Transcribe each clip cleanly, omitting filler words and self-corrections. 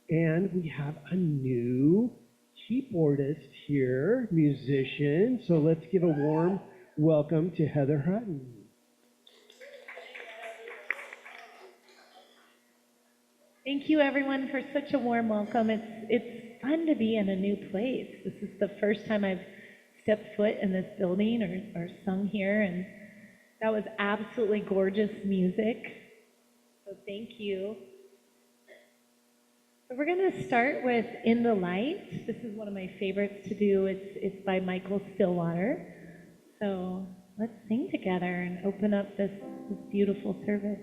And we have a new keyboardist here, musician. So let's give a warm welcome to Heather Hutton. Thank you, everyone, for such a warm welcome. It's fun to be in a new place. This is the first time I've stepped foot in this building or sung here, and that was absolutely gorgeous music. So thank you. So we're going to start with "In the Light." This is one of my favorites to do. It's by Michael Stillwater. So let's sing together and open up this beautiful service.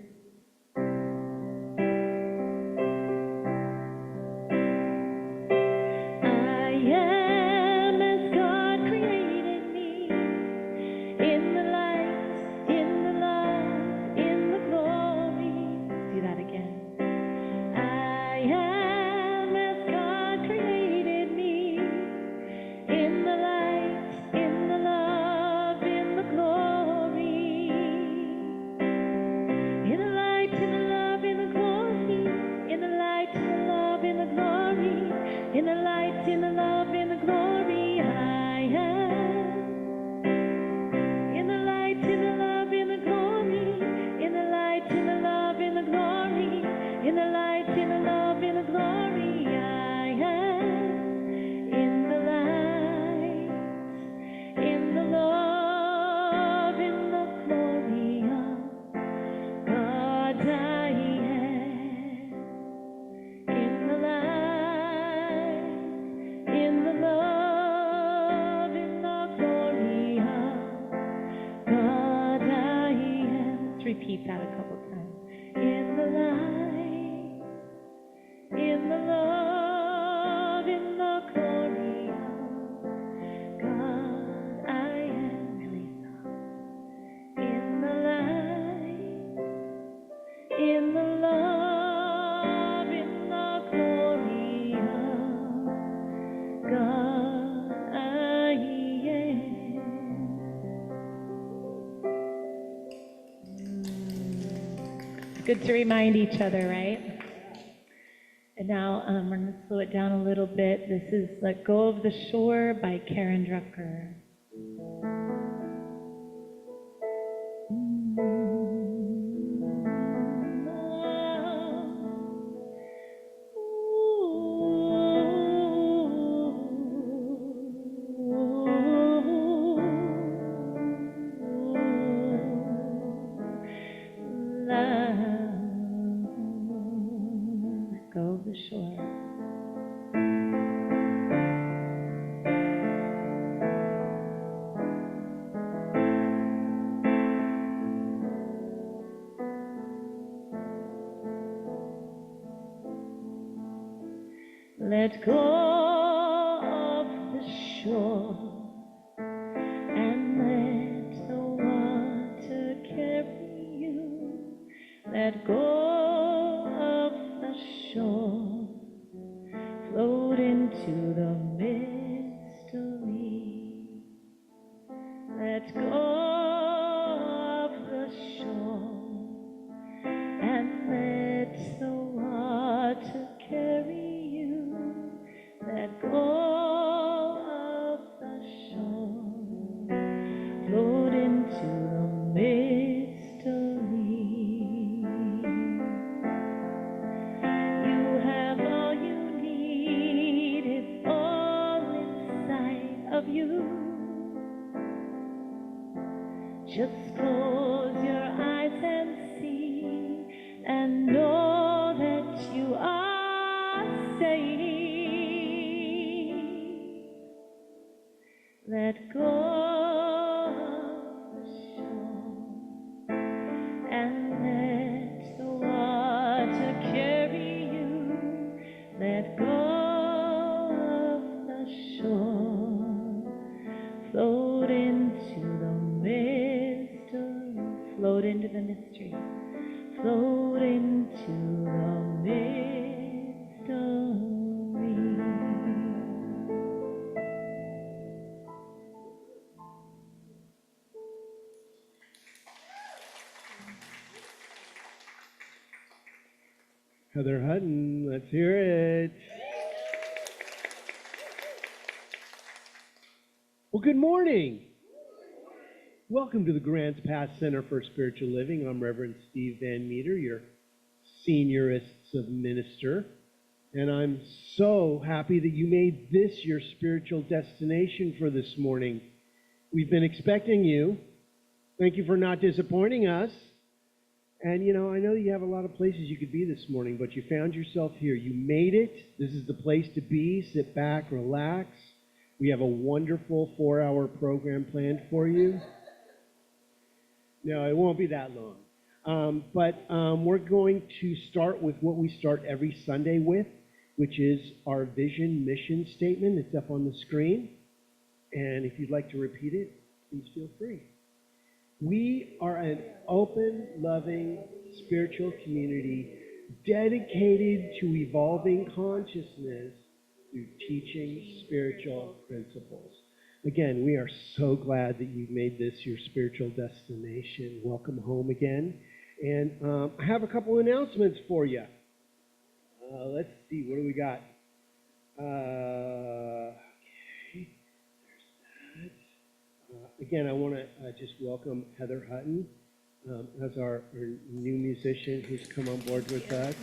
Repeat that a couple times. In the light, in the love, in the glory of God, I am really soft. In the light, in the love, in the glory of God, I am. Good to remind each other, right? And now we're going to slow it down a little bit. This is "Let Go of the Shore" by Karen Drucker. Shore. Let go of the shore and let the water carry you. Let go of the shore. Float into the mystery. Let go of the shore and let the water carry you. Let go of the shore. Float into the mystery. You have all you need, it's all inside of you. Just close your eyes and see, and know that you are safe. Let go of the shore and let the water carry you. Let go of the shore. Float into the mystery. Float into the mystery. Float into the mystery. Heather Hutton, let's hear it. Well, good morning. Welcome to the Grants Pass Center for Spiritual Living. I'm Reverend Steve Van Meter, your seniorist of minister. And I'm so happy that you made this your spiritual destination for this morning. We've been expecting you. Thank you for not disappointing us. And I know you have a lot of places you could be this morning, but you found yourself here. You made it. This is the place to be. Sit back, relax. We have a wonderful 4-hour program planned for you. No, it won't be that long. But we're going to start with what we start every Sunday with, which is our vision mission statement. It's up on the screen. And if you'd like to repeat it, please feel free. We are an open, loving, spiritual community dedicated to evolving consciousness through teaching spiritual principles. Again, we are so glad that you've made this your spiritual destination. Welcome home again. And I have a couple announcements for you. Let's see, what do we got? Okay, there's that. Again, I want to just welcome Heather Hutton as our new musician who's come on board with us.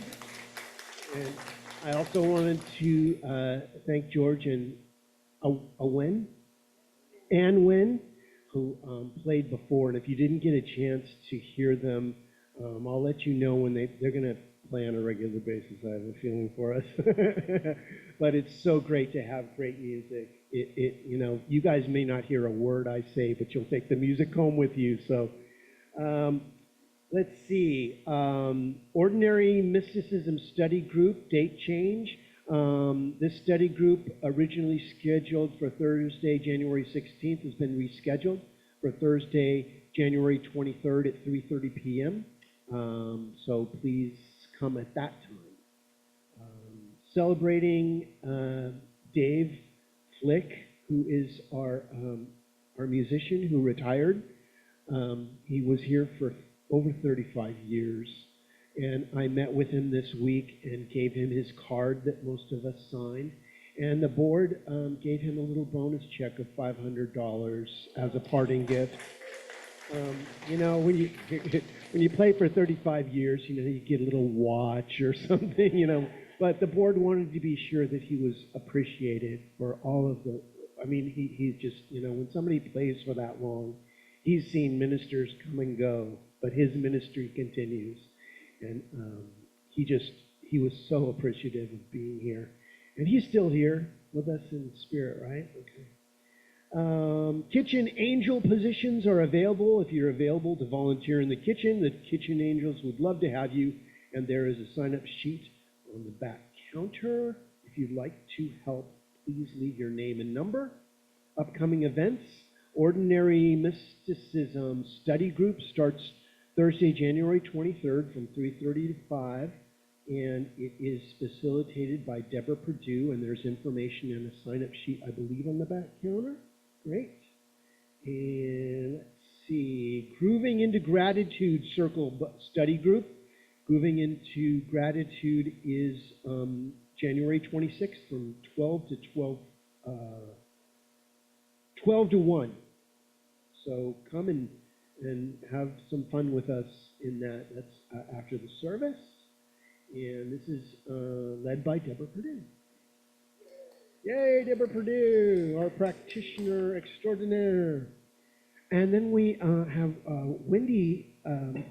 And I also wanted to thank George and Ann Wynn, who played before. And if you didn't get a chance to hear them, I'll let you know when they're going to play on a regular basis. I have a feeling for us. But it's so great to have great music. You guys may not hear a word I say, but you'll take the music home with you. So let's see. Ordinary Mysticism Study Group, date change. This study group, originally scheduled for Thursday, January 16th, has been rescheduled for Thursday, January 23rd at 3:30 p.m. So please come at that time. Celebrating Dave Flick, who is our musician who retired. He was here for over 35 years. And I met with him this week and gave him his card that most of us signed. And the board gave him a little bonus check of $500 as a parting gift. When you play for 35 years, you get a little watch or something, But the board wanted to be sure that he was appreciated for all of he's just, when somebody plays for that long, he's seen ministers come and go, but his ministry continues. And he was so appreciative of being here. And he's still here with us in spirit, right? Okay. Kitchen angel positions are available. If you're available to volunteer in the kitchen angels would love to have you. And there is a sign-up sheet on the back counter. If you'd like to help, please leave your name and number. Upcoming events. Ordinary Mysticism Study Group starts Thursday, January 23rd from 3:30 to 5, and it is facilitated by Deborah Perdue, and there's information in a sign-up sheet, I believe, on the back counter. Great. And let's see, Grooving into Gratitude Circle Study Group. Grooving into Gratitude is January 26th from 12 to 1. So come and have some fun with us in that. That's after the service. And this is led by Deborah Perdue. Yay, Deborah Perdue, our practitioner extraordinaire. And then we have Wendy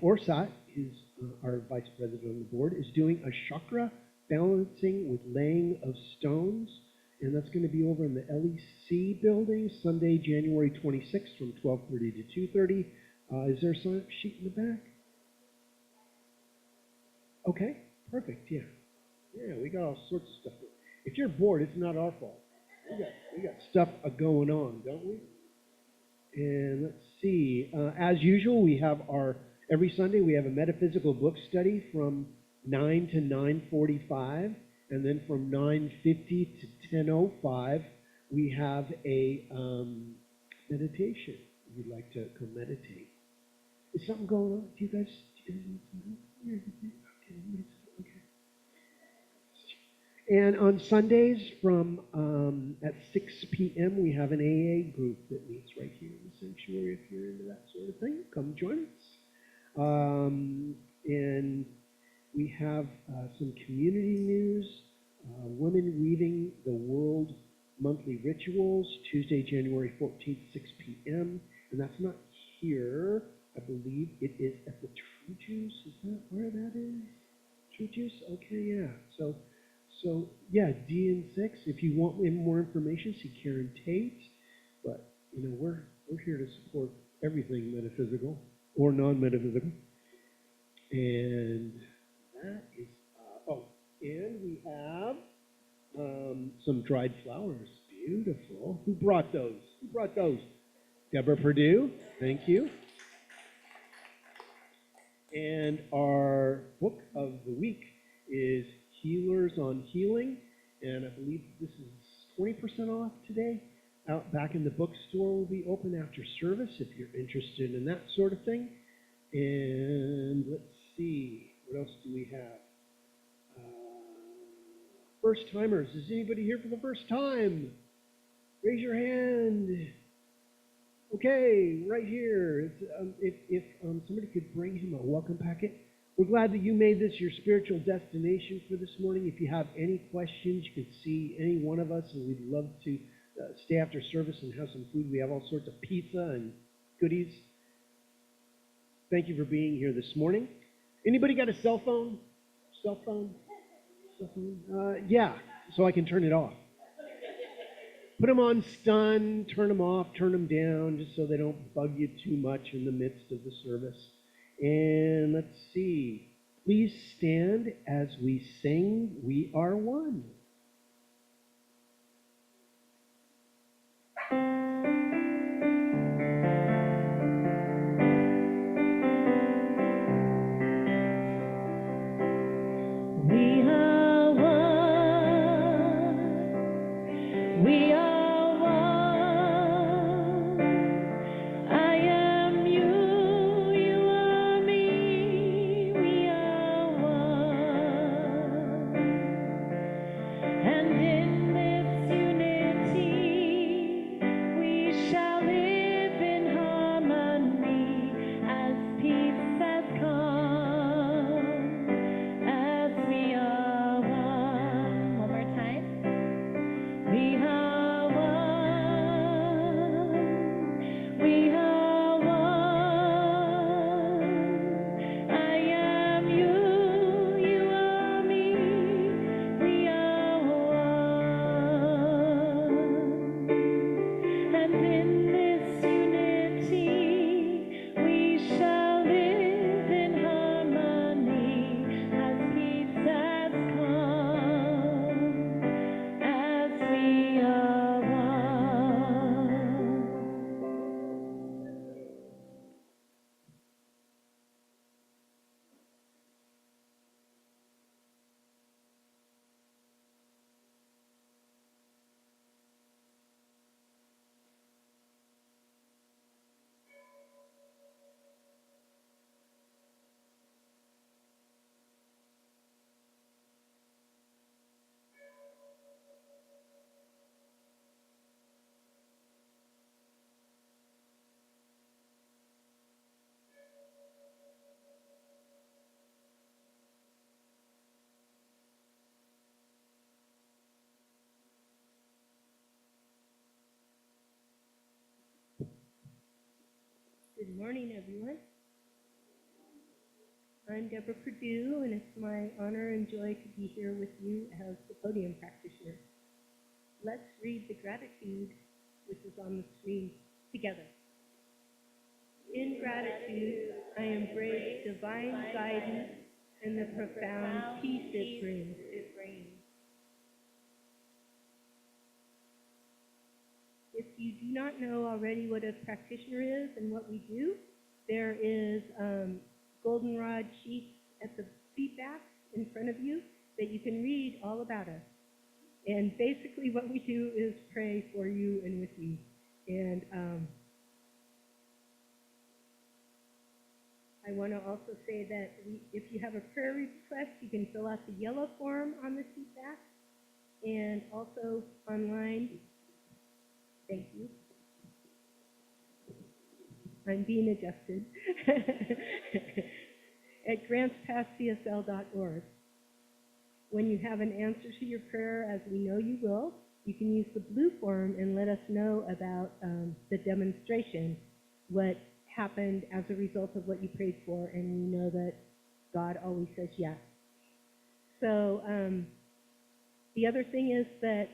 Orsat, who's our vice president on the board, is doing a chakra balancing with laying of stones. And that's going to be over in the LEC building, Sunday, January 26th from 12:30 to 2:30. Is there a sign-up sheet in the back? Okay, perfect, yeah. Yeah, we got all sorts of stuff. If you're bored, it's not our fault. We got stuff going on, don't we? And let's see. As usual, we have every Sunday we have a metaphysical book study from 9 to 9:45. And then from 9:50 to 10:05, we have a meditation. If you'd like to come meditate. Is something going on? Do you guys need some help? Okay. And on Sundays from at 6 p.m. we have an AA group that meets right here in the sanctuary. If you're into that sort of thing, come join us. And we have some community news. Women reading the World Monthly Rituals, Tuesday, January 14th, 6 p.m. And that's not here. I believe it is at the True Juice. Is that where that is? True Juice? Okay, yeah. So yeah, D and 6. If you want more information, see Karen Tate. But we're here to support everything metaphysical or non-metaphysical. And that is and we have some dried flowers. Beautiful. Who brought those? Deborah Perdue. Thank you. And our book of the week is Healers on Healing, and I believe this is 20% off today. Out back in the bookstore will be open after service if you're interested in that sort of thing. And let's see, what else do we have? First timers. Is anybody here for the first time? Raise your hand. Okay, right here. If somebody could bring him a welcome packet. We're glad that you made this your spiritual destination for this morning. If you have any questions, you can see any one of us, and we'd love to stay after service and have some food. We have all sorts of pizza and goodies. Thank you for being here this morning. Anybody got a cell phone? Yeah, so I can turn it off. Put them on stun, turn them off, turn them down, just so they don't bug you too much in the midst of the service. And let's see. Please stand as we sing We Are One. We are one. We are one. I am you, you are me. We are one. And in this unity, we shall live in harmony as peace has come. As we are one. One more time. We are one. We are one. I am you, you are me. We are one. And in this unity, we shall live in harmony as peace has come. As we are one. Good morning, everyone. I'm Deborah Perdue, and it's my honor and joy to be here with you as the podium practitioner. Let's read the gratitude, which is on the screen, together. In gratitude, I embrace divine guidance and the profound peace it brings. If you do not know already what a practitioner is and what we do, there is goldenrod sheets at the seat back in front of you that you can read all about us. And basically what we do is pray for you and with you. And I want to also say that if you have a prayer request, you can fill out the yellow form on the seat back, and also online. Thank you. I'm being adjusted. At grantspasscsl.org. When you have an answer to your prayer, as we know you will, you can use the blue form and let us know about the demonstration, what happened as a result of what you prayed for, and you know that God always says yes. So the other thing is that,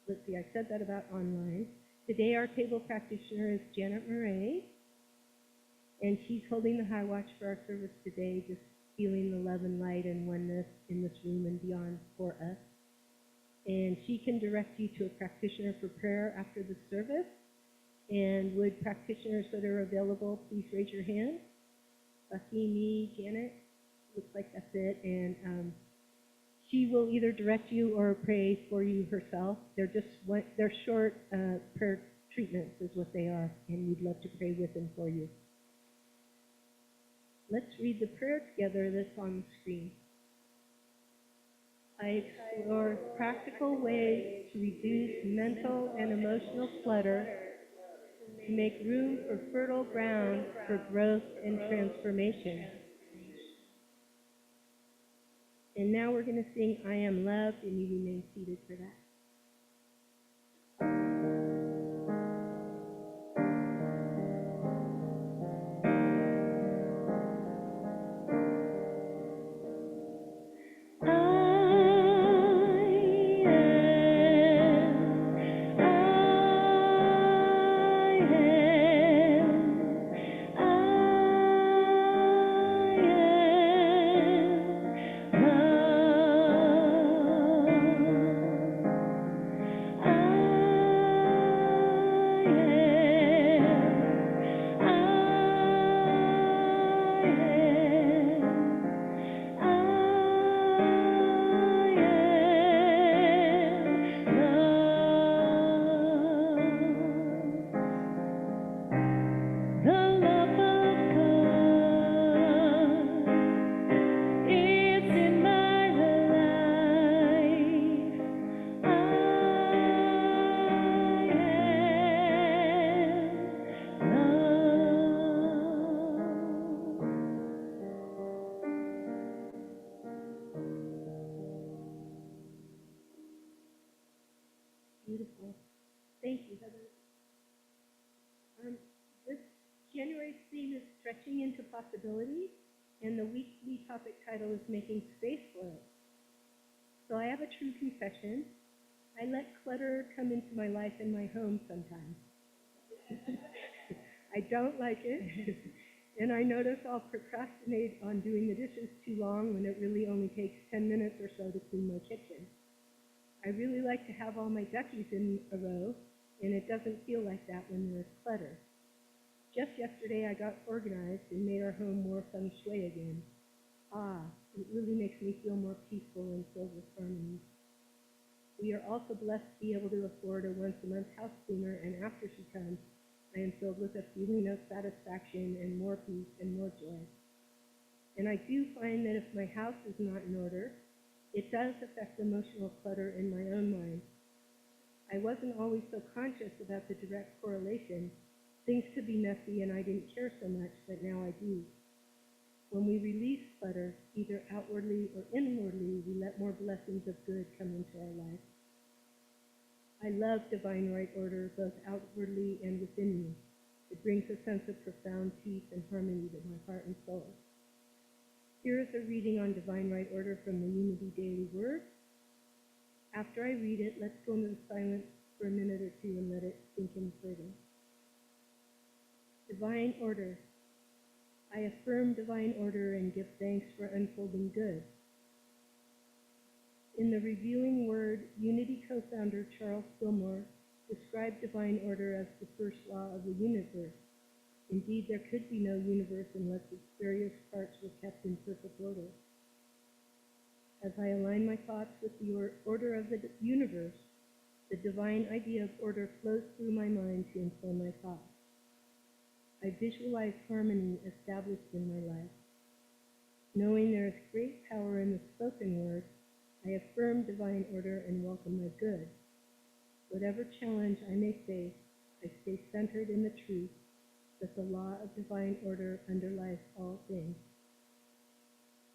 let's see, I said that about online. Today our table practitioner is Janet Murray, and she's holding the high watch for our service today, just feeling the love and light and oneness in this room and beyond for us. And she can direct you to a practitioner for prayer after the service. And would practitioners that are available please raise your hand? Bucky, me, Janet, looks like that's it. And she will either direct you or pray for you herself. They're short prayer treatments is what they are, and we'd love to pray with and for you. Let's read the prayer together that's on the screen. I explore practical ways to reduce mental and emotional clutter, to make room for fertile ground for growth and transformation. And now we're going to sing I Am Loved, and you remain seated for that. Beautiful. Thank you, Heather. This January's theme is stretching into possibility, and the weekly topic title is making space for it. So I have a true confession. I let clutter come into my life and my home sometimes. I don't like it, and I notice I'll procrastinate on doing the dishes too long when it really only takes 10 minutes or so to clean my kitchen. I really like to have all my duckies in a row, and it doesn't feel like that when there's clutter. Just yesterday, I got organized and made our home more feng shui again. It really makes me feel more peaceful and filled with harmony. We are also blessed to be able to afford a once-a-month house cleaner, and after she comes, I am filled with a feeling of satisfaction and more peace and more joy. And I do find that if my house is not in order, it does affect emotional clutter in my own mind. I wasn't always so conscious about the direct correlation. Things could be messy and I didn't care so much, but now I do. When we release clutter, either outwardly or inwardly, we let more blessings of good come into our life. I love divine right order, both outwardly and within me. It brings a sense of profound peace and harmony to my heart and soul. Here is a reading on divine right order from the Unity Daily Word. After I read it, let's go into the silence for a minute or two and let it sink in further. Divine order. I affirm divine order and give thanks for unfolding good. In the Revealing Word, Unity co-founder Charles Fillmore described divine order as the first law of the universe. Indeed, there could be no universe unless its various parts were kept in perfect order. As I align my thoughts with the order of the universe, the divine idea of order flows through my mind to inform my thoughts. I visualize harmony established in my life. Knowing there is great power in the spoken word, I affirm divine order and welcome the good. Whatever challenge I may face, I stay centered in the truth that the law of divine order underlies all things.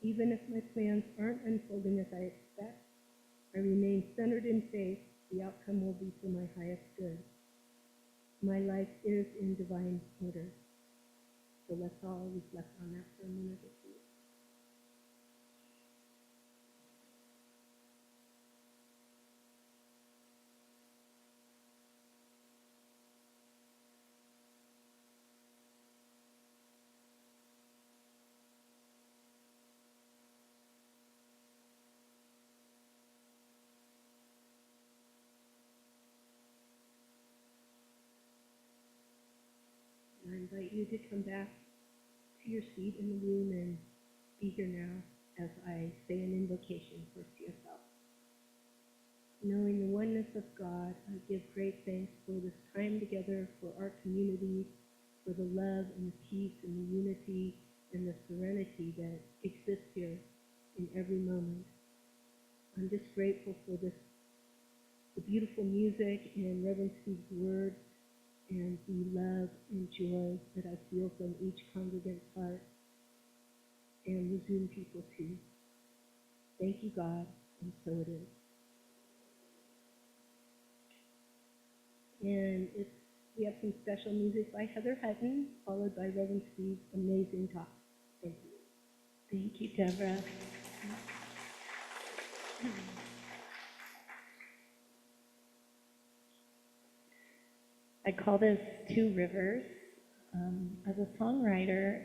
Even if my plans aren't unfolding as I expect, I remain centered in faith. The outcome will be for my highest good. My life is in divine order. So let's all reflect on that for a minute or two. I invite you to come back to your seat in the room and be here now as I say an invocation first to yourself. Knowing the oneness of God, I give great thanks for this time together, for our community, for the love and the peace and the unity and the serenity that exists here in every moment. I'm just grateful for the beautiful music and Reverend Steve's words, and the love and joy that I feel from each congregant's heart, and the Zoom people too. Thank you, God, and so it is. And we have some special music by Heather Hutton, followed by Reverend Steve's amazing talk. Thank you. Thank you, Deborah. I call this Two Rivers. As a songwriter,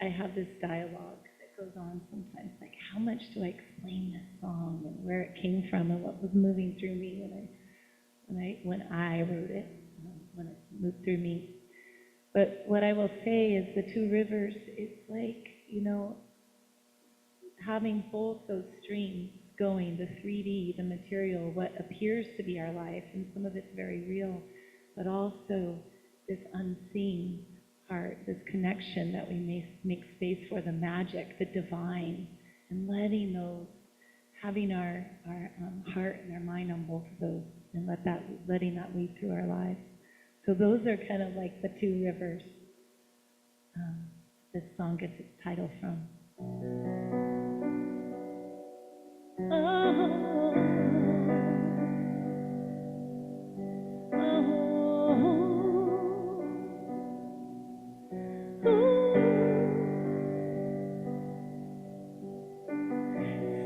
I have this dialogue that goes on sometimes, like how much do I explain this song and where it came from and what was moving through me when I wrote it, when it moved through me. But what I will say is the Two Rivers, it's like, having both those streams going, the 3D, the material, what appears to be our life, and some of it's very real, but also this unseen part, this connection that we may make space for, the magic, the divine, and letting those, having our heart and our mind on both of those, and letting that lead through our lives. So those are kind of like the two rivers this song gets its title from.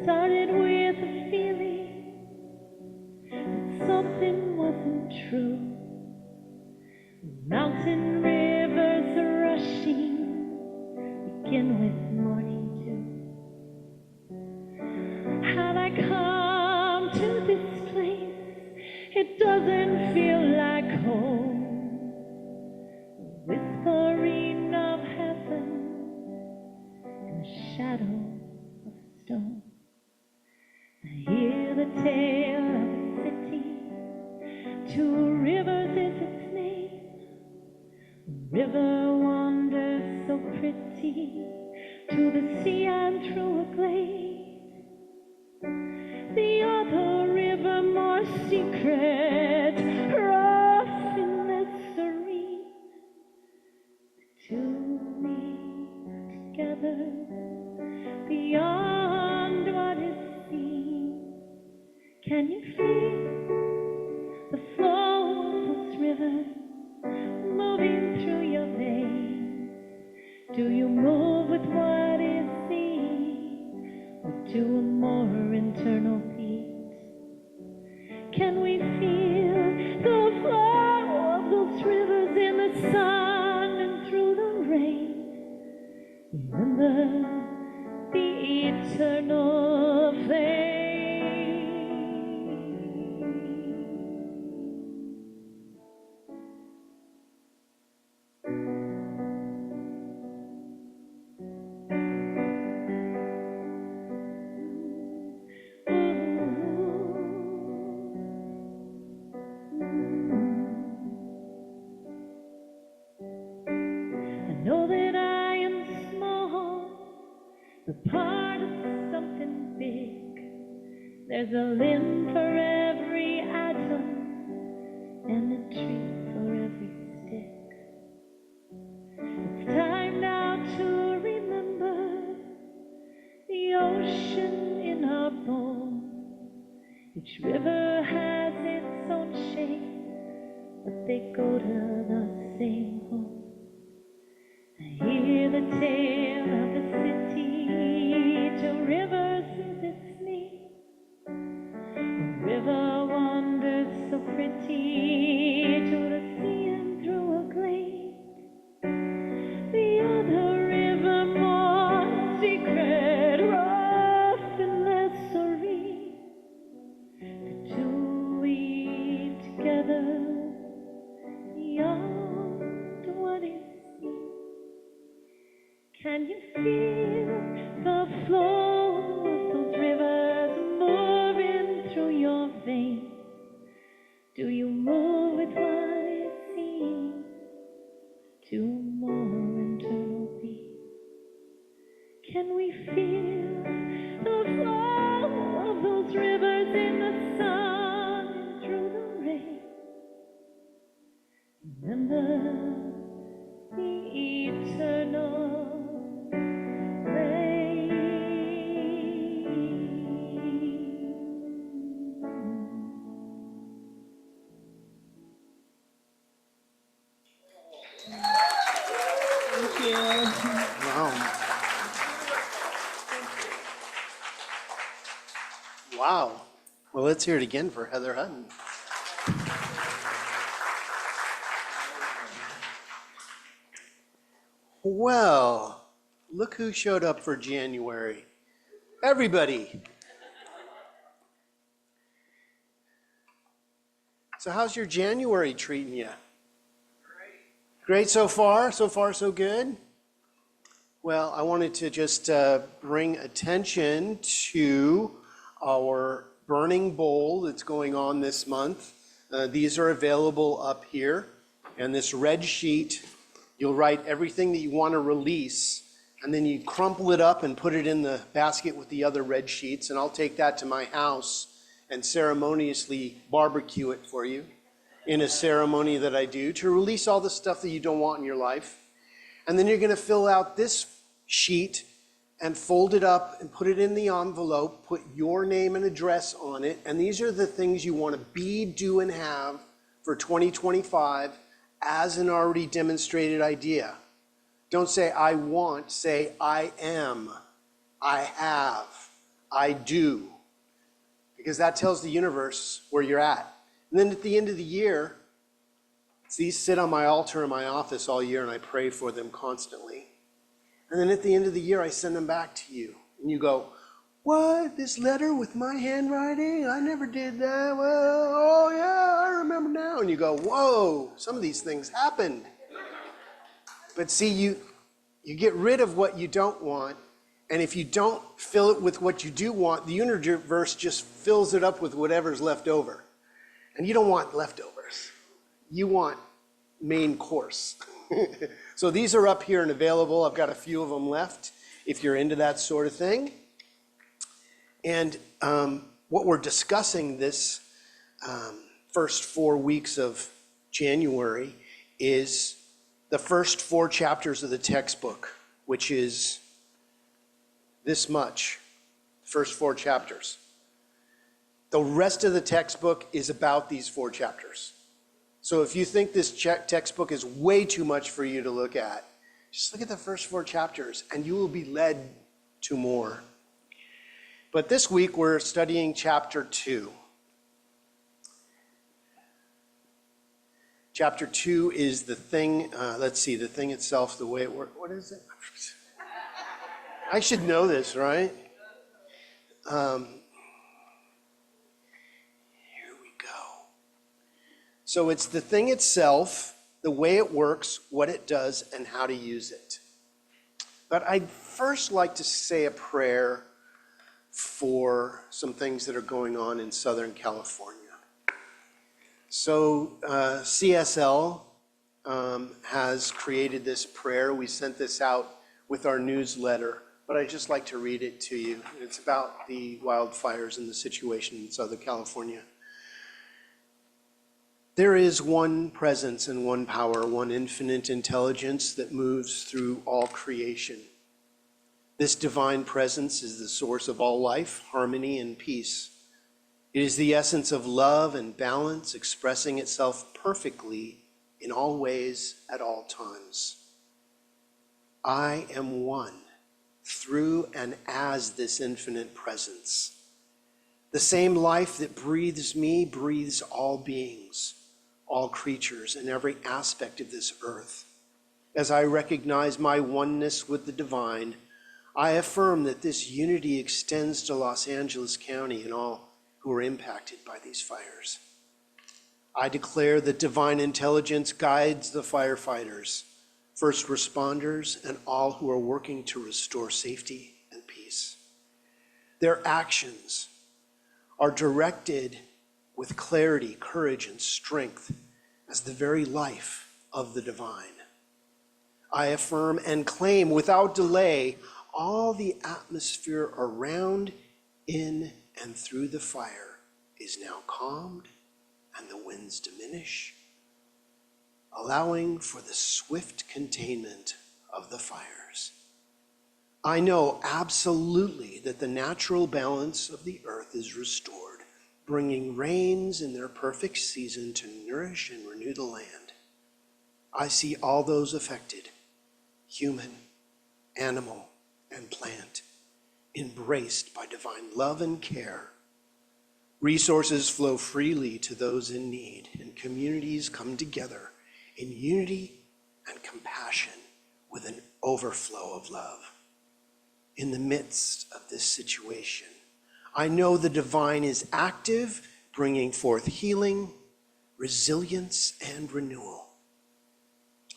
Started with a feeling that something wasn't true. Mountain rivers rushing begin with morning dew. Had I come to this place, it doesn't feel like home. Whispering of heaven in the shadow of a stone. I hear the tale of a city. Two rivers is its name. A river wanders so pretty to the sea and through a glade. The other river more secret, rough and less serene. The two meet together beyond what is seen. Can you feel the flow of those rivers moving through your veins? Do you move with what is seen, or to a more internal peace? Can we feel the flow of those rivers in the sun and through the rain? Remember the eternal flame. There's a limb for every atom and a tree for every stick. It's time now to remember the ocean in our bones. Each river has its own shape, but they go to the same home. I hear the tale of the city, two rivers is its name. A river wanders so pretty to the sea and through a glade. The other river more secret, rough and less serene. The two weave together beyond what is seen. Can you feel the flow of those rivers moving through your veins? Do you move with what it seems to more internal peace? Can we feel the flow of those rivers in the sun and through the rain? Remember the eternal rain. Thank you. Wow. Wow. Well, let's hear it again for Heather Hutton. Well, look who showed up for January. Everybody. So how's your January treating you? Great so far? So far, so good? Well, I wanted to just bring attention to our burning bowl that's going on this month. These are available up here. And this red sheet, you'll write everything that you want to release, and then you crumple it up and put it in the basket with the other red sheets, and I'll take that to my house and ceremoniously barbecue it for you in a ceremony that I do to release all the stuff that you don't want in your life. And then you're going to fill out this sheet and fold it up and put it in the envelope, put your name and address on it, and these are the things you want to be, do, and have for 2025 as an already demonstrated idea. Don't say I want, say I am, I have, I do, because that tells the universe where you're at. And then at the end of the year, these sit on my altar in my office all year and I pray for them constantly. And then at the end of the year, I send them back to you. And you go, what, this letter with my handwriting? I never did that. Well, oh yeah, I remember now. And you go, whoa, some of these things happened. But see, you get rid of what you don't want. And if you don't fill it with what you do want, the universe just fills it up with whatever's left over. And you don't want leftovers. You want main course. So these are up here and available. I've got a few of them left if you're into that sort of thing. And what we're discussing this first 4 weeks of January is the first 4 chapters of the textbook, which is this much, first 4 chapters. The rest of the textbook is about these 4 chapters. So if you think this textbook is way too much for you to look at, just look at the first 4 chapters and you will be led to more. But this week we're studying chapter 2. Chapter 2 is the thing, let's see, the thing itself, the way it works. What is it? I should know this, right? Here we go. So it's the thing itself, the way it works, what it does, and how to use it. But I'd first like to say a prayer for some things that are going on in Southern California. So CSL has created this prayer. We sent this out with our newsletter but I'd just like to read it to you. It's about the wildfires and the situation in Southern California. There is one presence and one power, one infinite intelligence that moves through all creation. This divine presence is the source of all life, harmony, and peace. It is the essence of love and balance, expressing itself perfectly in all ways at all times. I am one through and as this infinite presence. The same life that breathes me breathes all beings, all creatures, and every aspect of this earth. As I recognize my oneness with the divine, I affirm that this unity extends to Los Angeles County and all who are impacted by these fires. I declare that divine intelligence guides the firefighters, first responders, and all who are working to restore safety and peace. Their actions are directed with clarity, courage, and strength as the very life of the divine. I affirm and claim without delay all the atmosphere around, in, and through the fire is now calmed and the winds diminish, allowing for the swift containment of the fires. I know absolutely that the natural balance of the earth is restored, bringing rains in their perfect season to nourish and renew the land. I see all those affected, human, animal, and plant, embraced by divine love and care. Resources flow freely to those in need, and communities come together in unity and compassion with an overflow of love. In the midst of this situation, I know the divine is active, bringing forth healing, resilience, and renewal.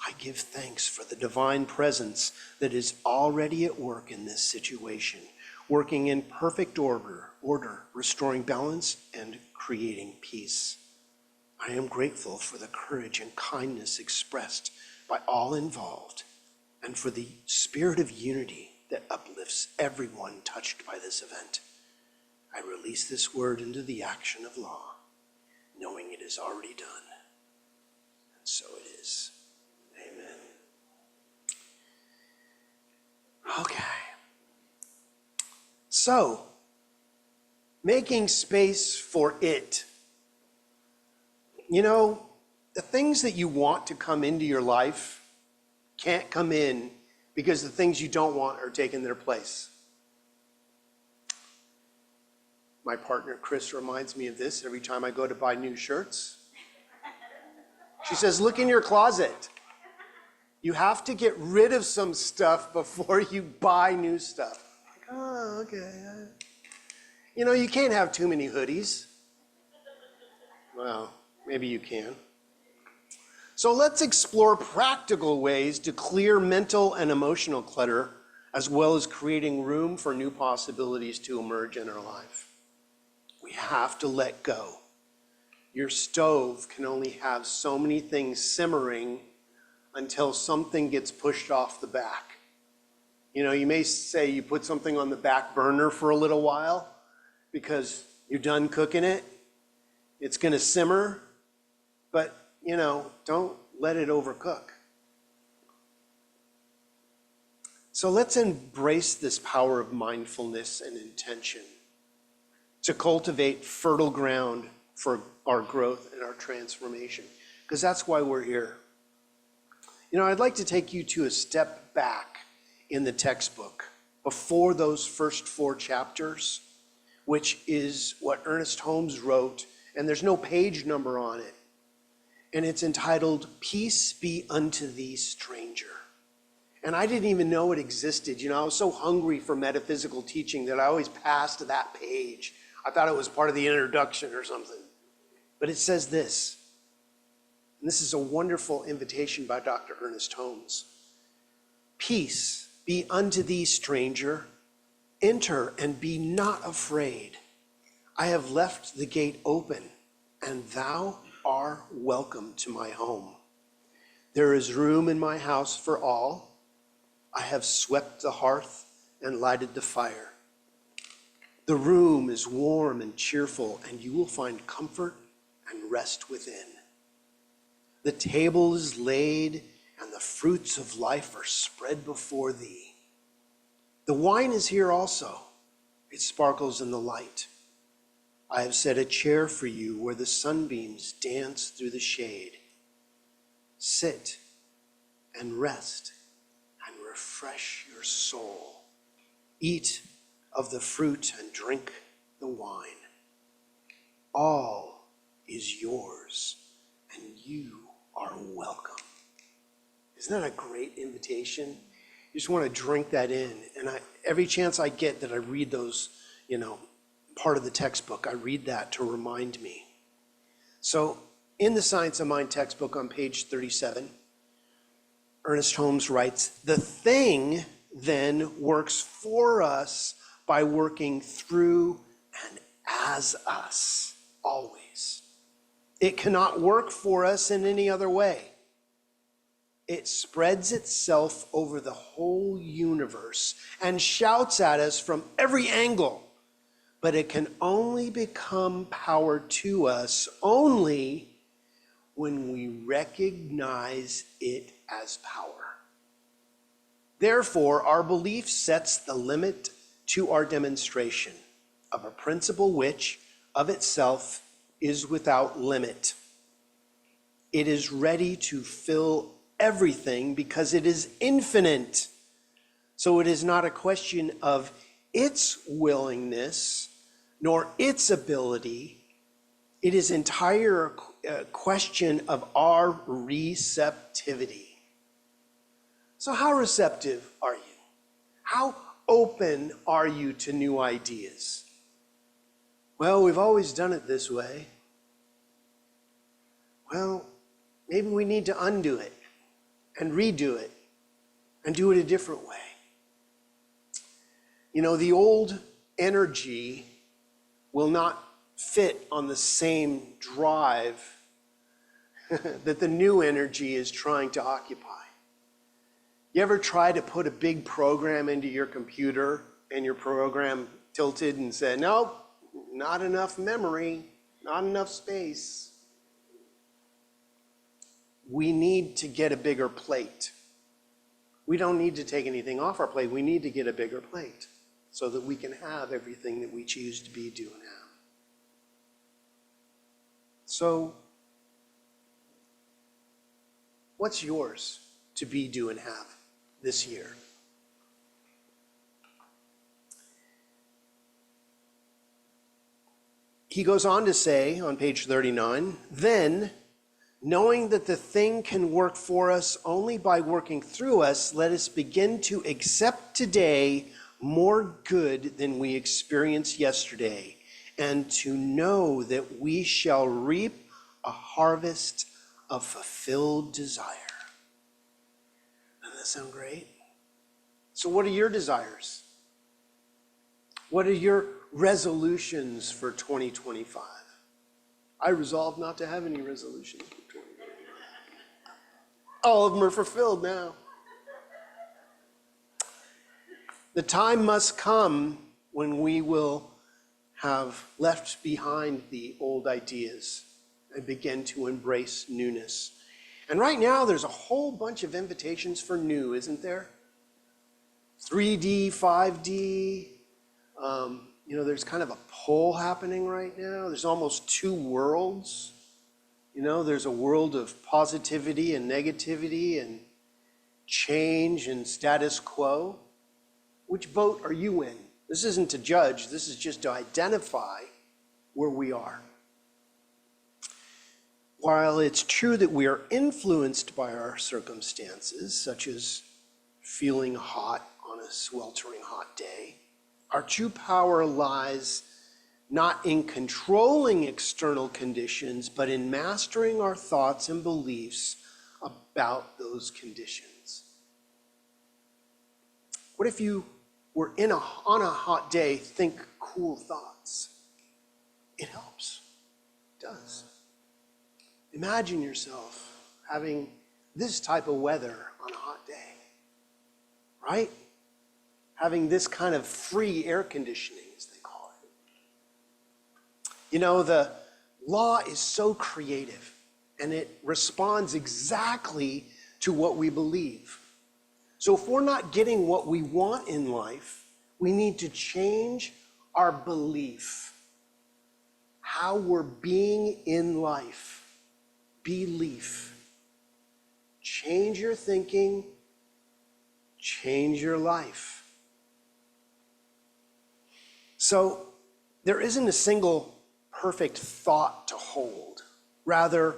I give thanks for the divine presence that is already at work in this situation, working in perfect order, restoring balance and creating peace. I am grateful for the courage and kindness expressed by all involved, and for the spirit of unity that uplifts everyone touched by this event. I release this word into the action of law, knowing it is already done. And so it is. Amen. Okay. So, making space for it. You know, the things that you want to come into your life can't come in because the things you don't want are taking their place. My partner, Chris, reminds me of this every time I go to buy new shirts. She says, look in your closet. You have to get rid of some stuff before you buy new stuff. Like, oh, okay. You know, you can't have too many hoodies. Well, maybe you can. So let's explore practical ways to clear mental and emotional clutter, as well as creating room for new possibilities to emerge in our life. We have to let go. Your stove can only have so many things simmering until something gets pushed off the back. You know, you may say you put something on the back burner for a little while because you're done cooking it. It's going to simmer, but, you know, don't let it overcook. So let's embrace this power of mindfulness and intention to cultivate fertile ground for our growth and our transformation, because that's why we're here. You know, I'd like to take you to a step back in the textbook before those first 4 chapters, which is what Ernest Holmes wrote, and there's no page number on it. And it's entitled, Peace Be Unto Thee, Stranger. And I didn't even know it existed. You know, I was so hungry for metaphysical teaching that I always passed that page. I thought it was part of the introduction or something. But it says this, and this is a wonderful invitation by Dr. Ernest Holmes. Peace be unto thee, stranger. Enter and be not afraid. I have left the gate open, and thou art welcome to my home. There is room in my house for all. I have swept the hearth and lighted the fire. The room is warm and cheerful, and you will find comfort and rest within. The table is laid, and the fruits of life are spread before thee. The wine is here also. It sparkles in the light. I have set a chair for you where the sunbeams dance through the shade. Sit and rest and refresh your soul. Eat of the fruit and drink the wine. All is yours, and you are welcome. Isn't that a great invitation? You just want to drink that in. And every chance I get that I read those, part of the textbook, I read that to remind me. So in the Science of Mind textbook on page 37, Ernest Holmes writes, "The thing then works for us by working through and as us, always. It cannot work for us in any other way. It spreads itself over the whole universe and shouts at us from every angle, but it can only become power to us only when we recognize it as power. Therefore, our belief sets the limit to our demonstration of a principle which, of itself, is without limit. It is ready to fill everything because it is infinite. So it is not a question of its willingness nor its ability. It is entire a question of our receptivity. So how receptive are you? How open are you to new ideas? Well, we've always done it this way. Well, maybe we need to undo it and redo it and do it a different way. The old energy will not fit on the same drive that the new energy is trying to occupy. You ever try to put a big program into your computer and your program tilted and said, nope, not enough memory, not enough space? We need to get a bigger plate. We don't need to take anything off our plate. We need to get a bigger plate so that we can have everything that we choose to be, do, and have. So, what's yours to be, do, and have this year? He goes on to say on page 39, then, knowing that the thing can work for us only by working through us, let us begin to accept today more good than we experienced yesterday, and to know that we shall reap a harvest of fulfilled desire. Doesn't that sound great? So what are your desires? What are your resolutions for 2025? I resolve not to have any resolutions for 2025. All of them are fulfilled now. The time must come when we will have left behind the old ideas and begin to embrace newness. And right now, there's a whole bunch of invitations for new, isn't there? 3D, 5D. There's kind of a pull happening right now. There's almost two worlds. There's a world of positivity and negativity and change and status quo. Which boat are you in? This isn't to judge. This is just to identify where we are. While it's true that we are influenced by our circumstances, such as feeling hot on a sweltering hot day, our true power lies not in controlling external conditions, but in mastering our thoughts and beliefs about those conditions. What if you were on a hot day, think cool thoughts? It helps. It does. Imagine yourself having this type of weather on a hot day, right? having this kind of free air conditioning, as they call it. You know, the law is so creative, and it responds exactly to what we believe. So if we're not getting what we want in life, we need to change our belief. How we're being in life. Belief. Change your thinking, change your life. So there isn't a single perfect thought to hold. Rather,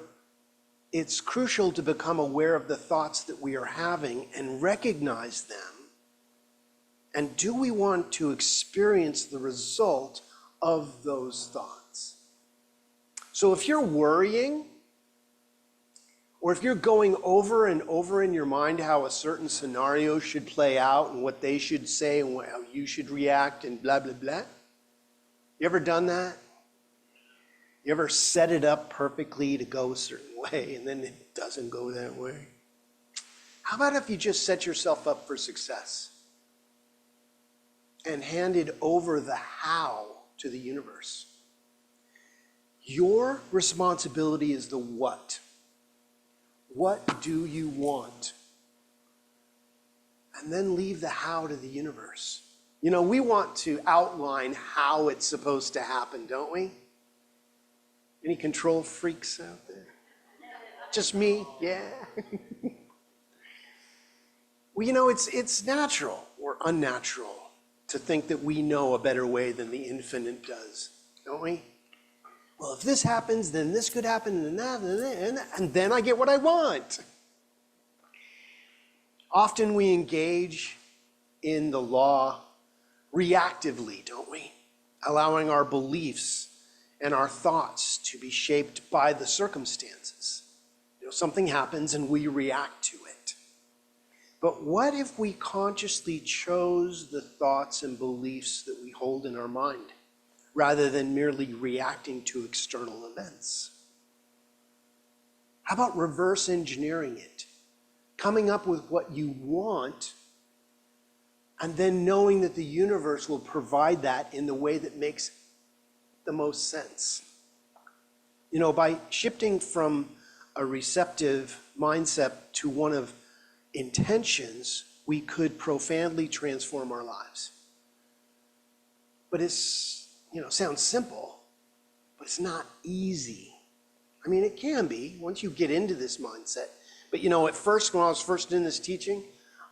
it's crucial to become aware of the thoughts that we are having and recognize them. And do we want to experience the result of those thoughts? So if you're worrying, or if you're going over and over in your mind how a certain scenario should play out and what they should say and how you should react and blah, blah, blah. You ever done that? You ever set it up perfectly to go a certain way and then it doesn't go that way? How about if you just set yourself up for success and handed over the how to the universe? Your responsibility is the what. What do you want? And then leave the how to the universe. You know, we want to outline how it's supposed to happen, don't we? Any control freaks out there? Just me? Yeah. Well, you know, it's natural or unnatural to think that we know a better way than the infinite does, don't we? Well, if this happens, then this could happen, and that, and then I get what I want. Often we engage in the law reactively, don't we? Allowing our beliefs and our thoughts to be shaped by the circumstances. You know, something happens and we react to it. But what if we consciously chose the thoughts and beliefs that we hold in our mind, rather than merely reacting to external events? How about reverse engineering it? Coming up with what you want, and then knowing that the universe will provide that in the way that makes the most sense. You know, by shifting from a receptive mindset to one of intentions, we could profoundly transform our lives. But it's, you know, sounds simple, but it's not easy. I mean, it can be once you get into this mindset. But you know, at first, when I was first in this teaching,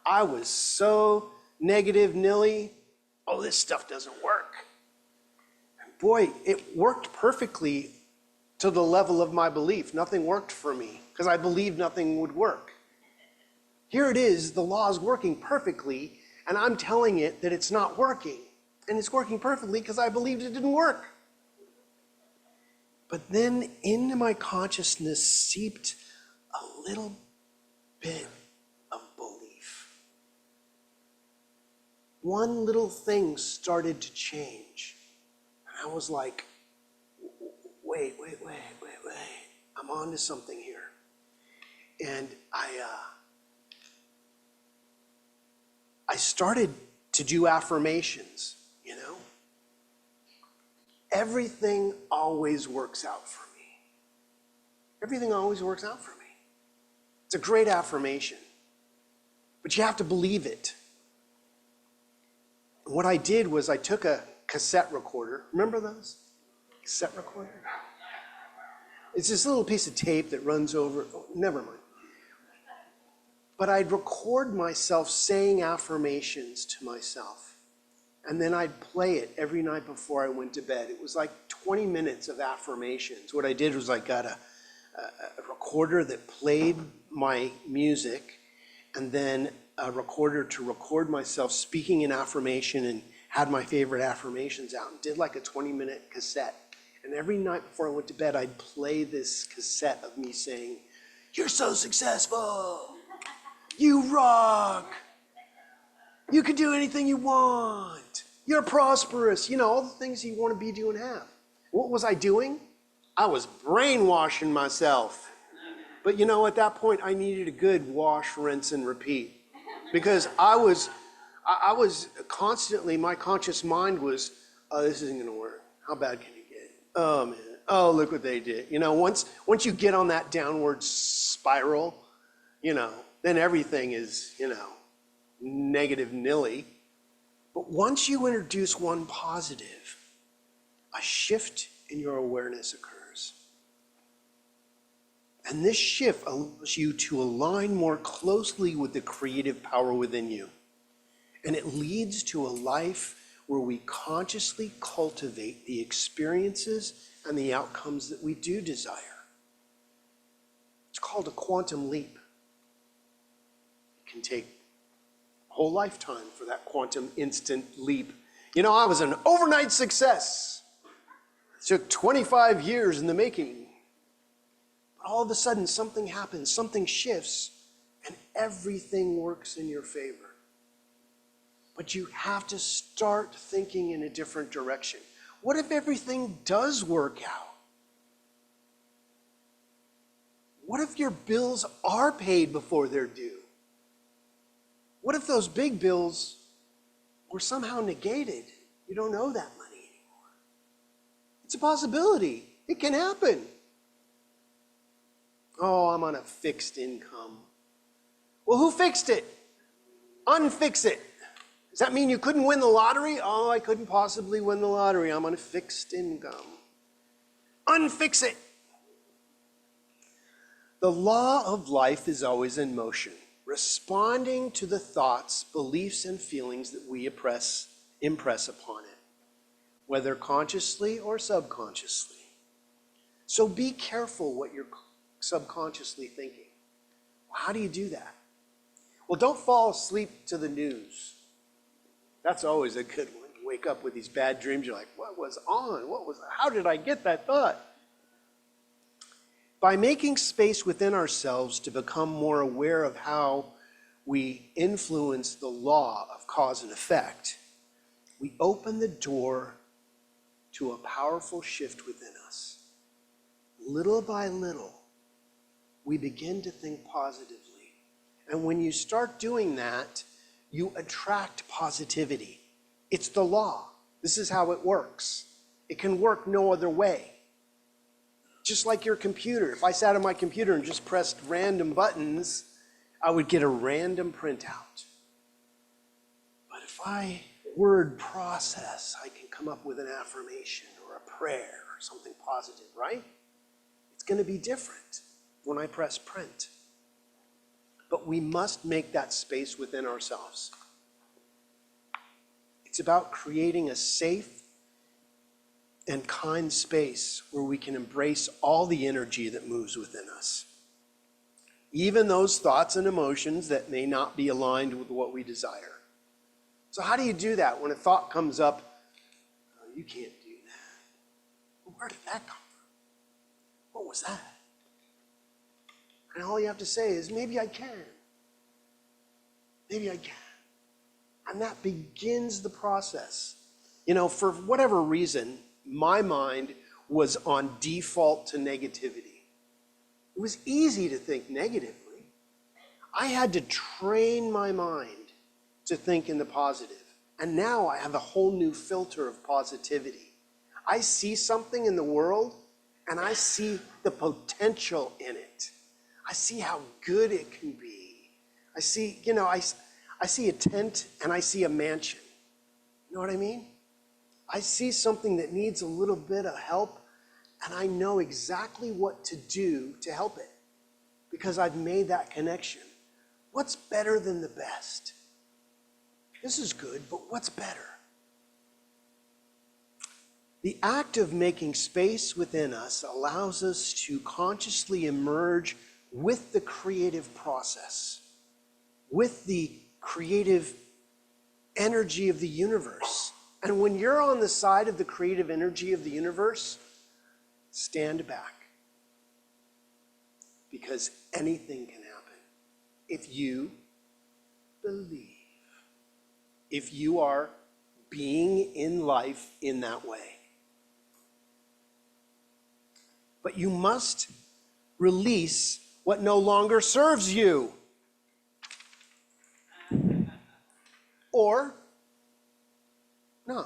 I was so negative, nilly. Oh, this stuff doesn't work. And boy, it worked perfectly to the level of my belief. Nothing worked for me because I believed nothing would work. Here it is, the law is working perfectly, and I'm telling it that it's not working. And it's working perfectly because I believed it didn't work. But then into my consciousness seeped a little bit of belief. One little thing started to change. And I was like, wait. I'm on to something here. And I started to do affirmations, you know. Everything always works out for me. Everything always works out for me. It's a great affirmation, but you have to believe it. And what I did was I took a cassette recorder. Remember those? Cassette recorder? It's this little piece of tape that runs over, oh, never mind. But I'd record myself saying affirmations to myself. And then I'd play it every night before I went to bed. It was like 20 minutes of affirmations. What I did was I got a recorder that played my music, and then a recorder to record myself speaking an affirmation, and had my favorite affirmations out, and did like a 20-minute cassette. And every night before I went to bed, I'd play this cassette of me saying, "You're so successful. You rock. You can do anything you want. You're prosperous." You know, all the things you want to be, do, and have. What was I doing? I was brainwashing myself. But you know, at that point, I needed a good wash, rinse, and repeat. Because I was I was constantly, my conscious mind was, oh, this isn't gonna work. How bad can it get? Oh man, oh, look what they did. Once you get on that downward spiral, then everything is, negative nilly. But once you introduce one positive, a shift in your awareness occurs. And this shift allows you to align more closely with the creative power within you. And it leads to a life where we consciously cultivate the experiences and the outcomes that we do desire. It's called a quantum leap. It can take a whole lifetime for that quantum instant leap. I was an overnight success. It took 25 years in the making. But all of a sudden, something happens, something shifts, and everything works in your favor. But you have to start thinking in a different direction. What if everything does work out? What if your bills are paid before they're due? What if those big bills were somehow negated? You don't owe that money anymore. It's a possibility. It can happen. Oh, I'm on a fixed income. Well, who fixed it? Unfix it. Does that mean you couldn't win the lottery? Oh, I couldn't possibly win the lottery. I'm on a fixed income. Unfix it. The law of life is always in motion, responding to the thoughts, beliefs, and feelings that we impress upon it, whether consciously or subconsciously. So be careful what you're subconsciously thinking. How do you do that? Well, don't fall asleep to the news. That's always a good one. You wake up with these bad dreams. You're like, what was on? How did I get that thought? By making space within ourselves to become more aware of how we influence the law of cause and effect, we open the door to a powerful shift within us. Little by little, we begin to think positively. And when you start doing that, you attract positivity. It's the law. This is how it works. It can work no other way. Just like your computer. If I sat on my computer and just pressed random buttons, I would get a random printout. But if I word process, I can come up with an affirmation or a prayer or something positive, right? It's going to be different when I press print. But we must make that space within ourselves. It's about creating a safe and kind space where we can embrace all the energy that moves within us. Even those thoughts and emotions that may not be aligned with what we desire. So how do you do that when a thought comes up? Oh, you can't do that. Well, where did that come from? What was that? And all you have to say is, maybe I can. Maybe I can. And that begins the process. For whatever reason, my mind was on default to negativity. It was easy to think negatively. I had to train my mind to think in the positive. And now I have a whole new filter of positivity. I see something in the world and I see the potential in it. I see how good it can be. I see a tent and I see a mansion. You know what I mean? I see something that needs a little bit of help and I know exactly what to do to help it because I've made that connection. What's better than the best? This is good, but what's better? The act of making space within us allows us to consciously emerge with the creative process, with the creative energy of the universe. And when you're on the side of the creative energy of the universe, stand back. Because anything can happen if you believe. If you are being in life in that way. But you must release what no longer serves you. or no.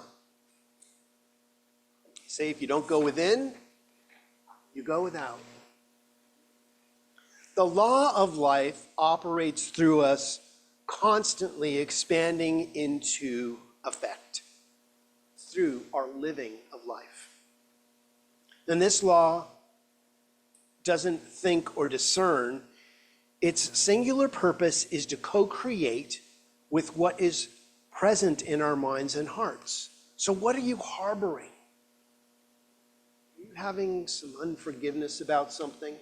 Say if you don't go within, you go without. The law of life operates through us, constantly expanding into effect through our living of life. And this law doesn't think or discern. Its singular purpose is to co-create with what is present in our minds and hearts. So what are you harboring? Are you having some unforgiveness about something?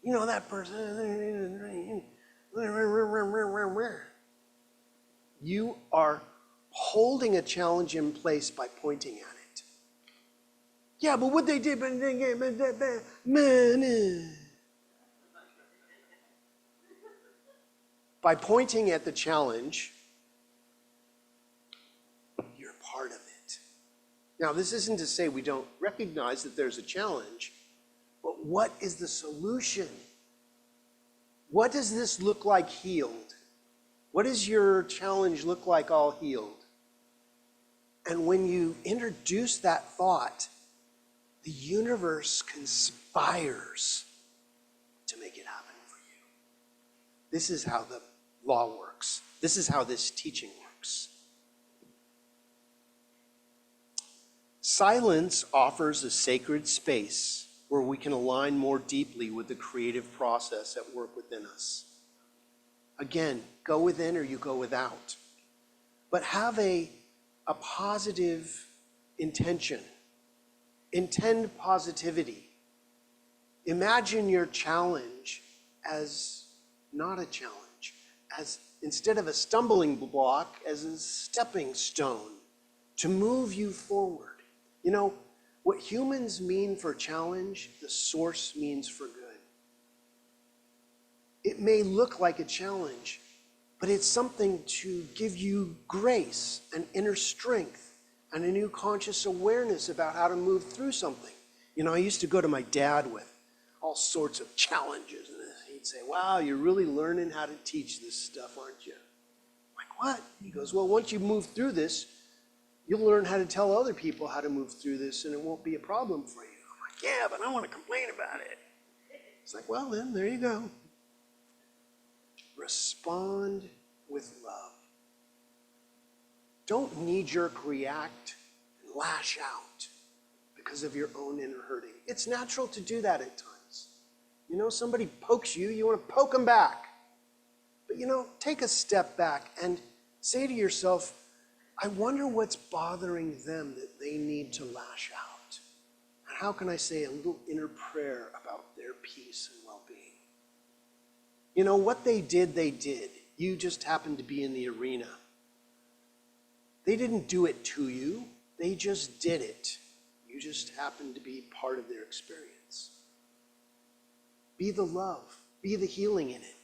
You know that person. You are holding a challenge in place by pointing at it. Yeah, but what they did, by pointing at the challenge, you're part of it. Now, this isn't to say we don't recognize that there's a challenge, but what is the solution? What does this look like healed? What does your challenge look like all healed? And when you introduce that thought, the universe conspires to make it happen for you. This is how the law works. This is how this teaching works. Silence offers a sacred space where we can align more deeply with the creative process at work within us. Again, go within or you go without. But have a positive intention. Intend positivity. Imagine your challenge as not a challenge, as instead of a stumbling block, as a stepping stone to move you forward. You know, what humans mean for challenge, the source means for good. It may look like a challenge, but it's something to give you grace and inner strength and a new conscious awareness about how to move through something. You know, I used to go to my dad with all sorts of challenges, and he'd say, wow, you're really learning how to teach this stuff, aren't you? I'm like, what? He goes, well, once you move through this, you'll learn how to tell other people how to move through this, and it won't be a problem for you. I'm like, yeah, but I want to complain about it. It's like, well, then, there you go. Respond with love. Don't knee-jerk react and lash out because of your own inner hurting. It's natural to do that at times. You know, somebody pokes you, you want to poke them back. But you know, take a step back and say to yourself, I wonder what's bothering them that they need to lash out. And how can I say a little inner prayer about their peace and well-being? You know, what they did, they did. You just happened to be in the arena. They didn't do it to you. They just did it. You just happened to be part of their experience. Be the love. Be the healing in it.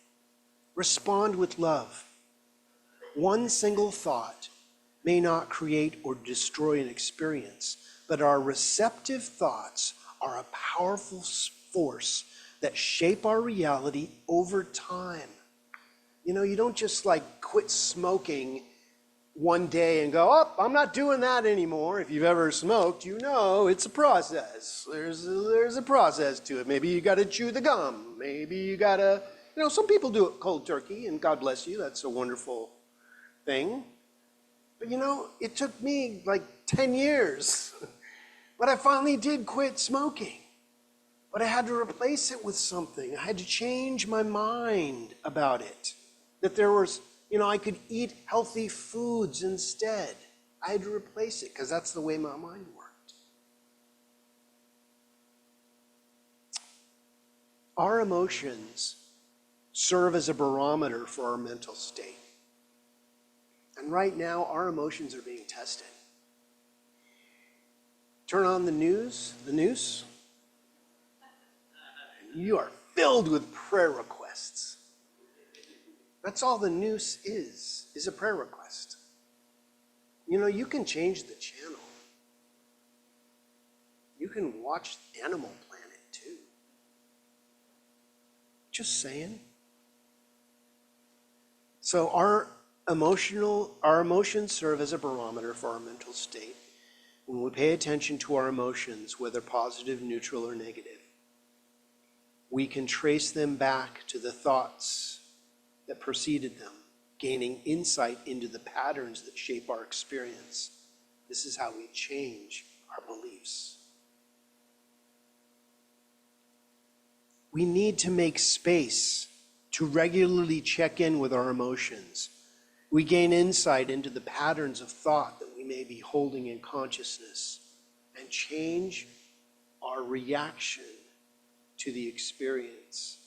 Respond with love. One single thought may not create or destroy an experience, but our receptive thoughts are a powerful force that shape our reality over time. You know, you don't just like quit smoking one day and go, oh, I'm not doing that anymore. If you've ever smoked, you know it's a process. There's a process to it. Maybe you got to chew the gum. Maybe you got to, you know, some people do it cold turkey, and God bless you. That's a wonderful thing. But you know, it took me like 10 years. But I finally did quit smoking. But I had to replace it with something. I had to change my mind about it. That there was, you know, I could eat healthy foods instead. I had to replace it because that's the way my mind worked. Our emotions serve as a barometer for our mental state. And right now, our emotions are being tested. Turn on the news, and you are filled with prayer requests. That's all the news is a prayer request. You know, you can change the channel. You can watch Animal Planet too. Just saying. So our Our emotions serve as a barometer for our mental state. When we pay attention to our emotions, whether positive, neutral, or negative, we can trace them back to the thoughts that preceded them, gaining insight into the patterns that shape our experience. This is how we change our beliefs. We need to make space to regularly check in with our emotions. We gain insight into the patterns of thought that we may be holding in consciousness and change our reaction to the experience.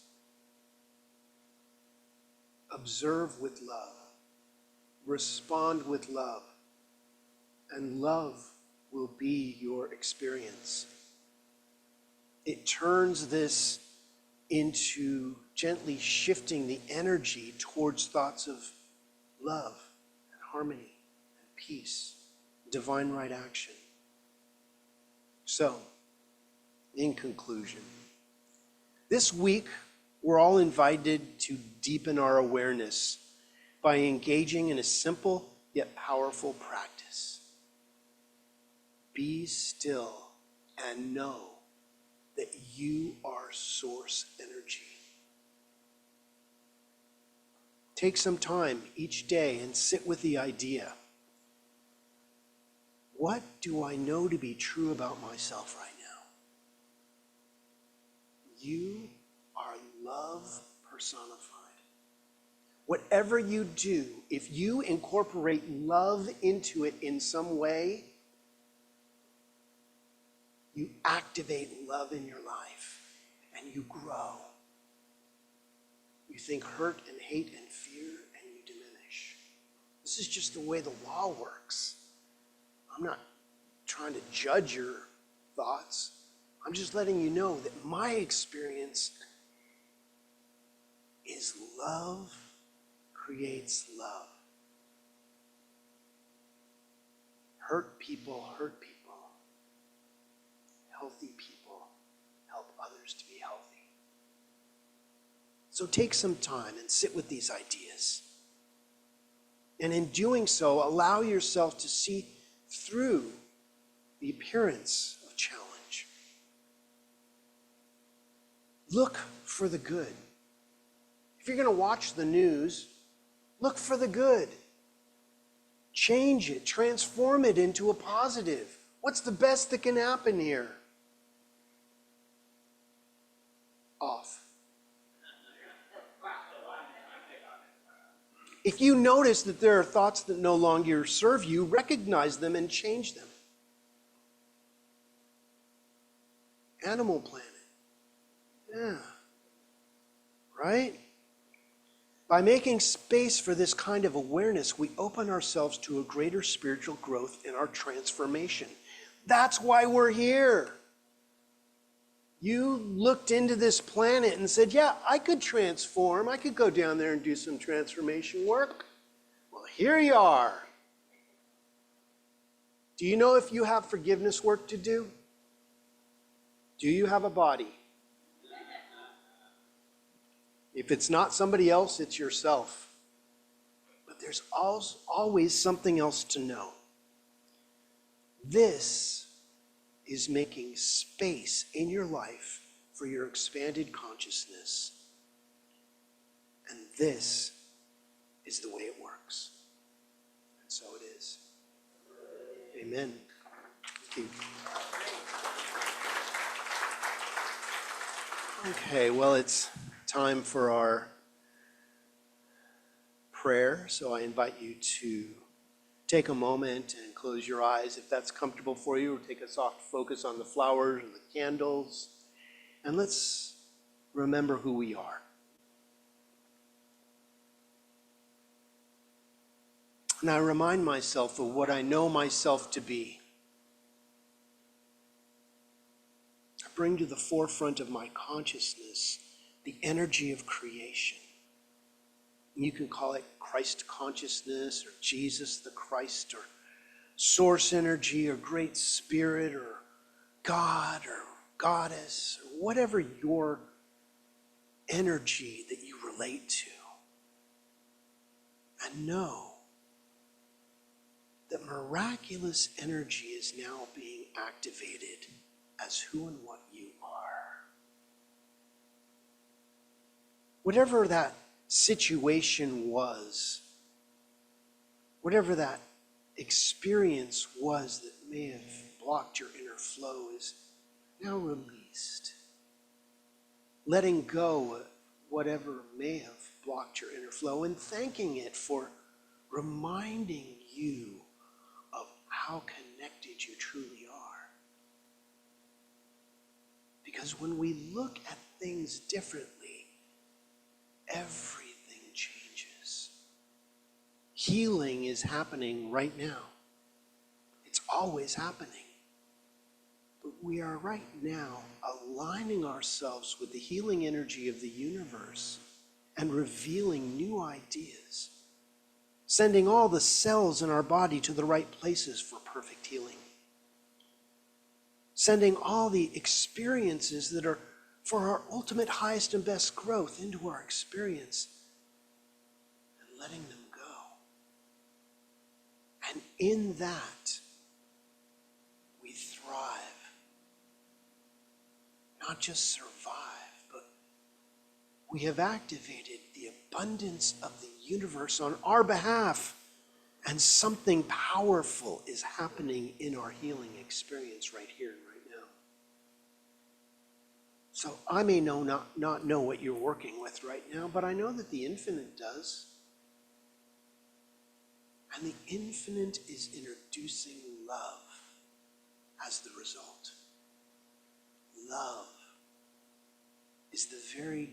Observe with love, respond with love, and love will be your experience. It turns this into gently shifting the energy towards thoughts of love and harmony and peace, divine right action. So, in conclusion, this week we're all invited to deepen our awareness by engaging in a simple yet powerful practice. Be still and know that you are source energy. Take some time each day and sit with the idea. What do I know to be true about myself right now? You are love personified. Whatever you do, if you incorporate love into it in some way, you activate love in your life and you grow. You think hurt and hate and fear and you diminish. This is just the way the law works. I'm not trying to judge your thoughts. I'm just letting you know that my experience is love creates love. Hurt people hurt people. Healthy people help others to be healthy. So take some time and sit with these ideas. And in doing so, allow yourself to see through the appearance of challenge. Look for the good. If you're going to watch the news, look for the good. Change it, transform it into a positive. What's the best that can happen here? Off. If you notice that there are thoughts that no longer serve you, recognize them and change them. Animal Planet. Yeah. Right? By making space for this kind of awareness, we open ourselves to a greater spiritual growth in our transformation. That's why we're here. You looked into this planet and said, yeah, I could transform. I could go down there and do some transformation work. Well, here you are. Do you know if you have forgiveness work to do? Do you have a body? If it's not somebody else, it's yourself. But there's always something else to know. This is making space in your life for your expanded consciousness. And this is the way it works. And so it is. Amen. Thank you. Okay, well, it's time for our prayer. So I invite you to take a moment and close your eyes if that's comfortable for you, or take a soft focus on the flowers or the candles. And let's remember who we are. And I remind myself of what I know myself to be. I bring to the forefront of my consciousness the energy of creation. You can call it Christ consciousness or Jesus the Christ or source energy or great spirit or God or goddess or whatever your energy that you relate to. and know that miraculous energy is now being activated as who and what you are. Whatever that situation was, whatever that experience was that may have blocked your inner flow is now released. Letting go of whatever may have blocked your inner flow and thanking it for reminding you of how connected you truly are. Because when we look at things differently, everything changes. Healing is happening right now. It's always happening. But we are right now aligning ourselves with the healing energy of the universe and revealing new ideas, sending all the cells in our body to the right places for perfect healing, sending all the experiences that are for our ultimate highest and best growth into our experience and letting them go. And in that, we thrive. Not just survive, but we have activated the abundance of the universe on our behalf, and something powerful is happening in our healing experience right here and right now. So I may not know what you're working with right now, but I know that the infinite does. And the infinite is introducing love as the result. Love is the very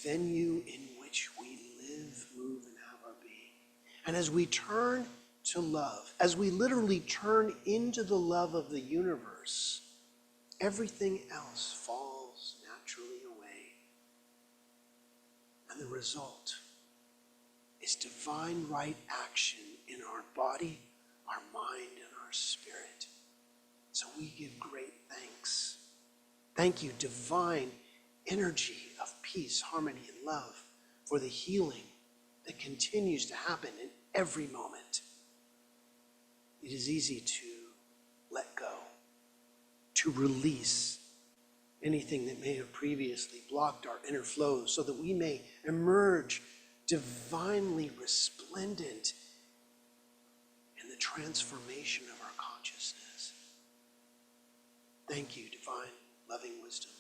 venue in which we live, move, and have our being. And as we turn to love, as we literally turn into the love of the universe, everything else falls naturally away. And the result is divine right action in our body, our mind, and our spirit. So we give great thanks. Thank you, divine energy of peace, harmony, and love, for the healing that continues to happen in every moment. It is easy to let go, to release anything that may have previously blocked our inner flow so that we may emerge divinely resplendent in the transformation of our consciousness. Thank you, divine, loving wisdom.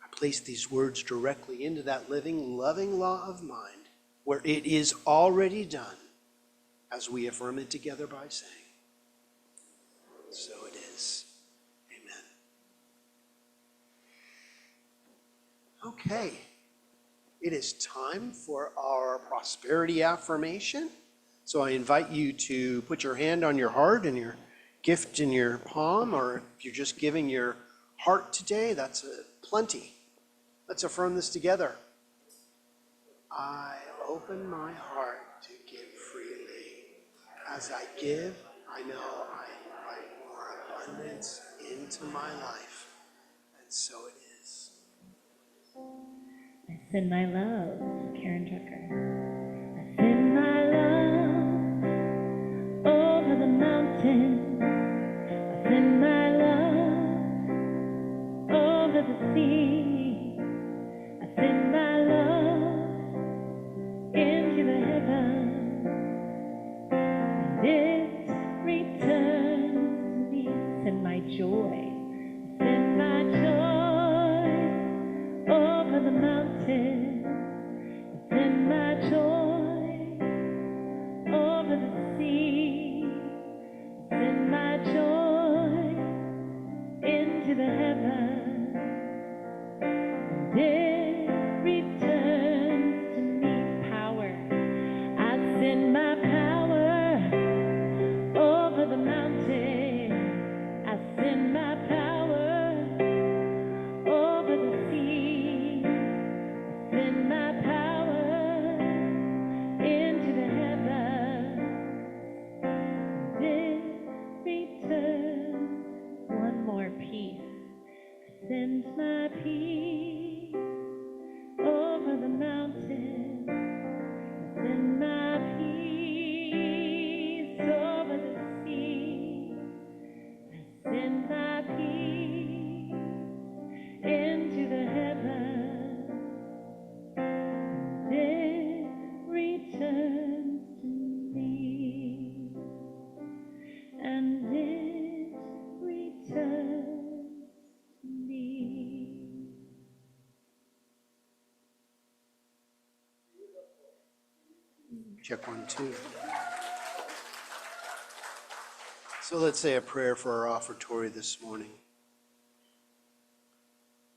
I place these words directly into that living, loving law of mind where it is already done as we affirm it together by saying, so it is. Amen. Okay, it is time for our prosperity affirmation. So I invite you to put your hand on your heart and your gift in your palm, or if you're just giving your heart today, that's plenty. Let's affirm this together. I open my heart to give freely. As I give, I know I invite more abundance into my life. And so it is. I send my love, Karen Tucker. I send my love over the mountain. I send my love over the sea. I send my love into the heavens. And it returns to me. I send my joy. I send my joy over the mountain. I send my joy over the sea. I send my joy into the heavens. And it returns to me power. I send my power over the mountain. I send my power over the sea. I send my power into the heavens. And it returns. One more piece. I send my peace over the mountain. I send my Check 1, 2. So let's say a prayer for our offertory this morning.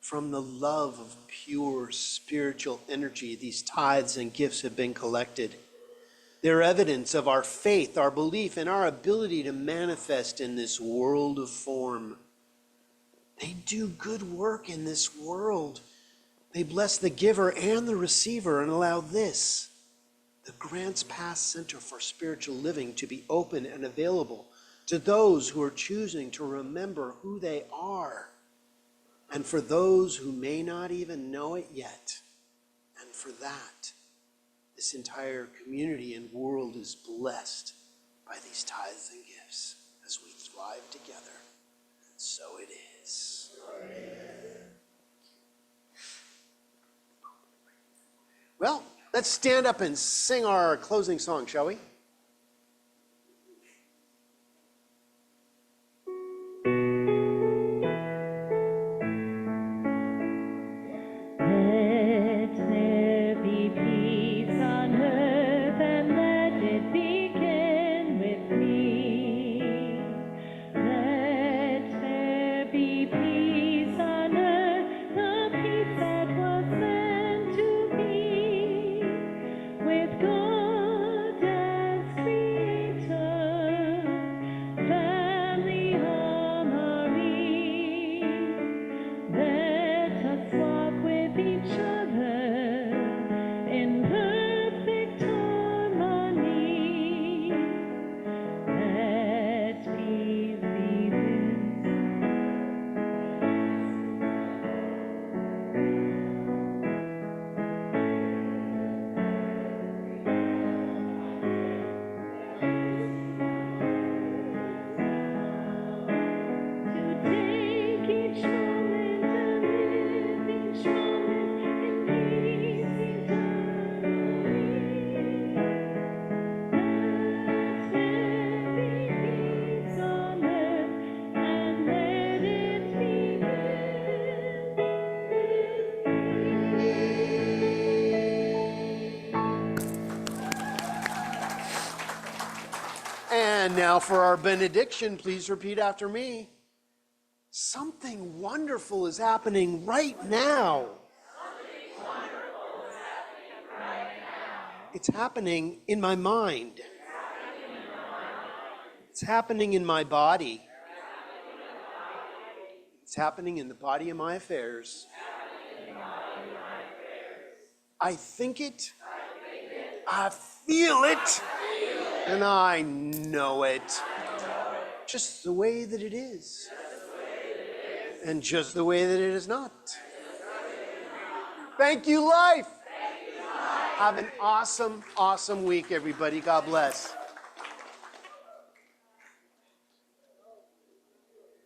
From the love of pure spiritual energy, these tithes and gifts have been collected. They're evidence of our faith, our belief, and our ability to manifest in this world of form. They do good work in this world. They bless the giver and the receiver and allow this, the Grants Pass Center for Spiritual Living, to be open and available to those who are choosing to remember who they are, and for those who may not even know it yet. And for that, this entire community and world is blessed by these tithes and gifts as we thrive together. And so it is. Well, let's stand up and sing our closing song, shall we? Let there be peace on earth, and let it begin with me. Let there be peace on earth, the peace that was meant to be, with God as creator, family harmony. Let us walk with each other in perfect harmony. Let peace be to take each moment and live each moment in peace eternally. Let there be peace on earth, and let it begin And now for our benediction, please repeat after me. Something wonderful is happening right now. It's happening in my mind. It's happening in my body. It's happening in the body of my affairs. I think it, I feel it, and I know it. Just the way that it is. And just the way that it is not. Thank you, life. Have an awesome, awesome week, everybody. God bless.